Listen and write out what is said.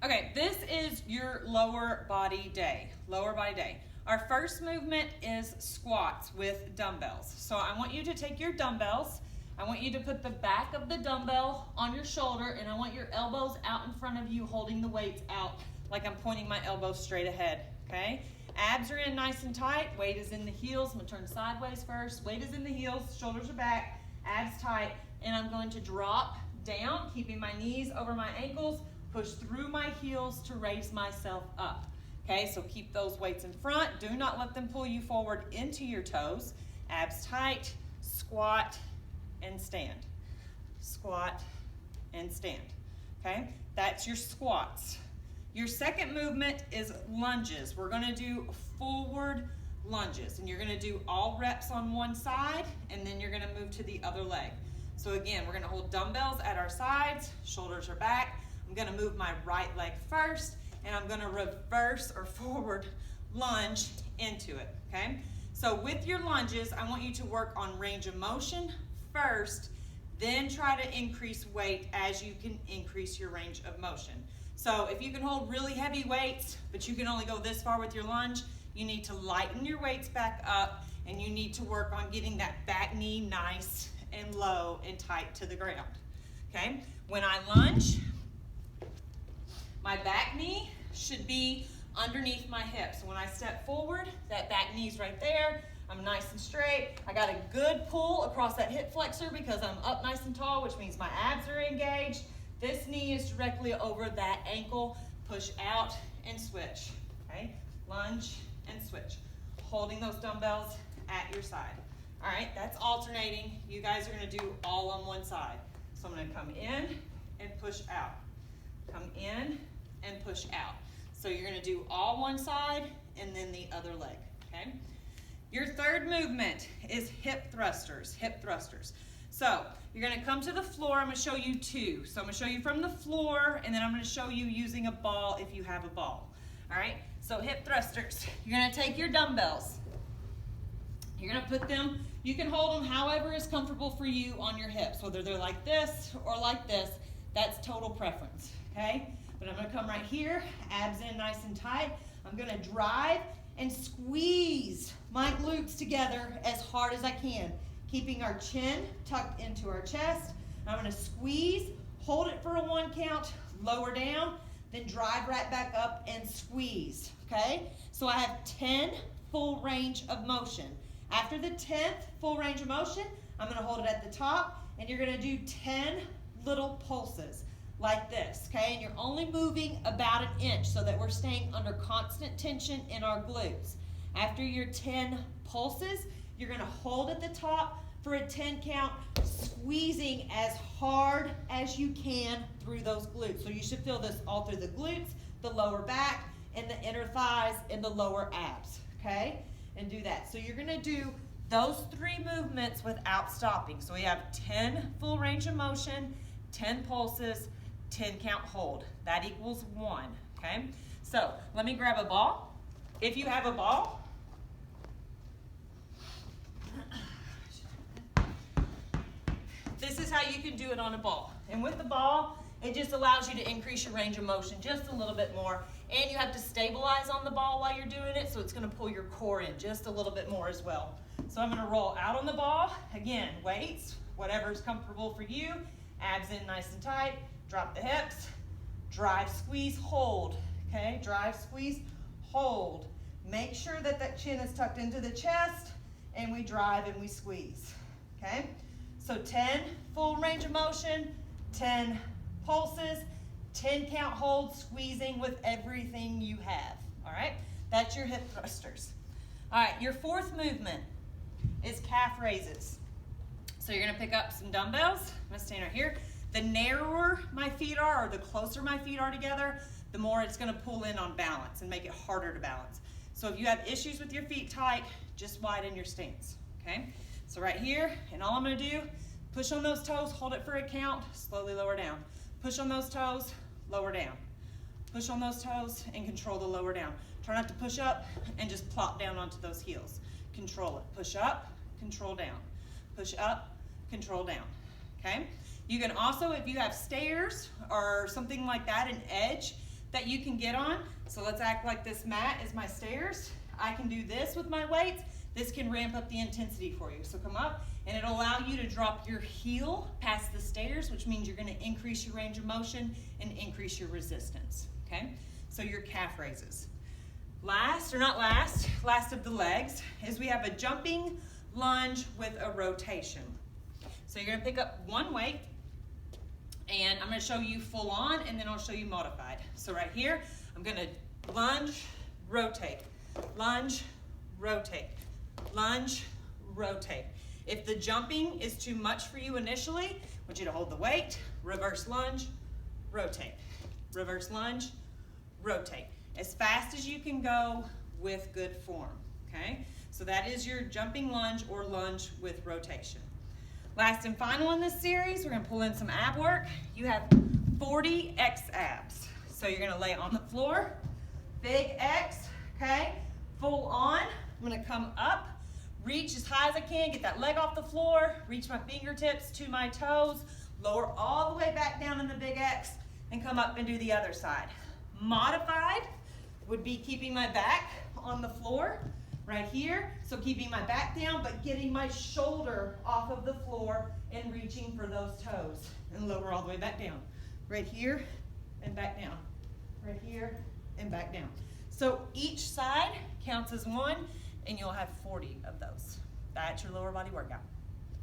Okay, this is your lower body day. Lower body day. Our first movement is squats with dumbbells. So I want you to take your dumbbells. I want you to put the back of the dumbbell on your shoulder, and I want your elbows out in front of you holding the weights out like I'm pointing my elbows straight ahead, okay? Abs are in nice and tight. Weight is in the heels. I'm going to turn sideways first. Weight is in the heels. Shoulders are back. Abs tight. And I'm going to drop down, keeping my knees over my ankles. Push through my heels to raise myself up. Okay, so keep those weights in front. Do not let them pull you forward into your toes. Abs tight. Squat and stand. Squat and stand. Okay, that's your squats. Your second movement is lunges. We're going to do forward lunges, and you're going to do all reps on one side, and then you're going to move to the other leg. So again, we're going to hold dumbbells at our sides, shoulders are back. I'm going to move my right leg first, and I'm going to reverse or forward lunge into it, okay? So with your lunges, I want you to work on range of motion first, then try to increase weight as you can increase your range of motion. So if you can hold really heavy weights, but you can only go this far with your lunge, you need to lighten your weights back up, and you need to work on getting that back knee nice and low and tight to the ground, okay? When I lunge, my back knee should be underneath my hips. When I step forward, that back knee's right there. I'm nice and straight. I got a good pull across that hip flexor because I'm up nice and tall, which means my abs are engaged. This knee is directly over that ankle. Push out and switch, okay? Lunge and switch. Holding those dumbbells at your side. All right, that's alternating. You guys are gonna do all on one side. So I'm gonna come in and push out. Come in and push out. So you're gonna do all one side and then the other leg, okay? Your third movement is hip thrusters, hip thrusters. So you're gonna come to the floor. I'm gonna show you two. So I'm gonna show you from the floor, and then I'm gonna show you using a ball if you have a ball. All right, so hip thrusters. You're gonna take your dumbbells. You're gonna put them, you can hold them however is comfortable for you on your hips, whether they're like this or like this, that's total preference, okay? But I'm gonna come right here, abs in nice and tight. I'm gonna drive and squeeze my glutes together as hard as I can, keeping our chin tucked into our chest. I'm gonna squeeze, hold it for a 1 count, lower down, then drive right back up and squeeze, okay? So I have 10 full range of motion. After the 10th full range of motion, I'm gonna hold it at the top, and you're gonna do 10 little pulses like this, okay? And you're only moving about 1 inch so that we're staying under constant tension in our glutes. After your 10 pulses, you're gonna hold at the top for a 10 count, squeezing as hard as you can through those glutes. So you should feel this all through the glutes, the lower back, and the inner thighs, and the lower abs, okay? And do that. So you're gonna do those 3 movements without stopping. So we have 10 full range of motion, 10 pulses, 10 count hold. That equals 1, okay? So let me grab a ball. If you have a ball, this is how you can do it on a ball. And with the ball, it just allows you to increase your range of motion just a little bit more. And you have to stabilize on the ball while you're doing it, so it's gonna pull your core in just a little bit more as well. So I'm gonna roll out on the ball. Again, weights, whatever's comfortable for you. Abs in nice and tight. Drop the hips. Drive, squeeze, hold. Okay, drive, squeeze, hold. Make sure that that chin is tucked into the chest, and we drive and we squeeze. Okay, so 10 full range of motion, 10 pulses, 10 count hold, squeezing with everything you have. All right, that's your hip thrusters. All right, your fourth movement is calf raises. So you're gonna pick up some dumbbells. I'm gonna stand right here. The narrower my feet are, or the closer my feet are together, the more it's gonna pull in on balance and make it harder to balance. So if you have issues with your feet tight, just widen your stance, okay? So right here, and all I'm gonna do, push on those toes, hold it for a count, slowly lower down. Push on those toes, lower down. Push on those toes and control the lower down. Try not to push up and just plop down onto those heels. Control it. Push up, control down. Push up, control down, okay? You can also, if you have stairs or something like that, an edge, that you can get on. So let's act like this mat is my stairs. I can do this with my weights. This can ramp up the intensity for you. So come up, and it'll allow you to drop your heel past the stairs, which means you're gonna increase your range of motion and increase your resistance, okay? So your calf raises. Last, or not last, last of the legs is we have a jumping lunge with a rotation. So you're gonna pick up one weight, and I'm gonna show you full on, and then I'll show you modified. So right here, I'm gonna lunge, rotate, lunge, rotate, lunge, rotate. If the jumping is too much for you initially, I want you to hold the weight, reverse lunge, rotate, reverse lunge, rotate. As fast as you can go with good form, okay? So that is your jumping lunge or lunge with rotation. Last and final in this series, we're gonna pull in some ab work. You have 40 X abs. So you're gonna lay on the floor, big X, okay? Full on, I'm gonna come up, reach as high as I can, get that leg off the floor, reach my fingertips to my toes, lower all the way back down in the big X, and come up and do the other side. Modified would be keeping my back on the floor right here. So keeping my back down, but getting my shoulder off of the floor and reaching for those toes, and lower all the way back down. Right here and back down. Right here and back down. So each side counts as one, and you'll have 40 of those. That's your lower body workout.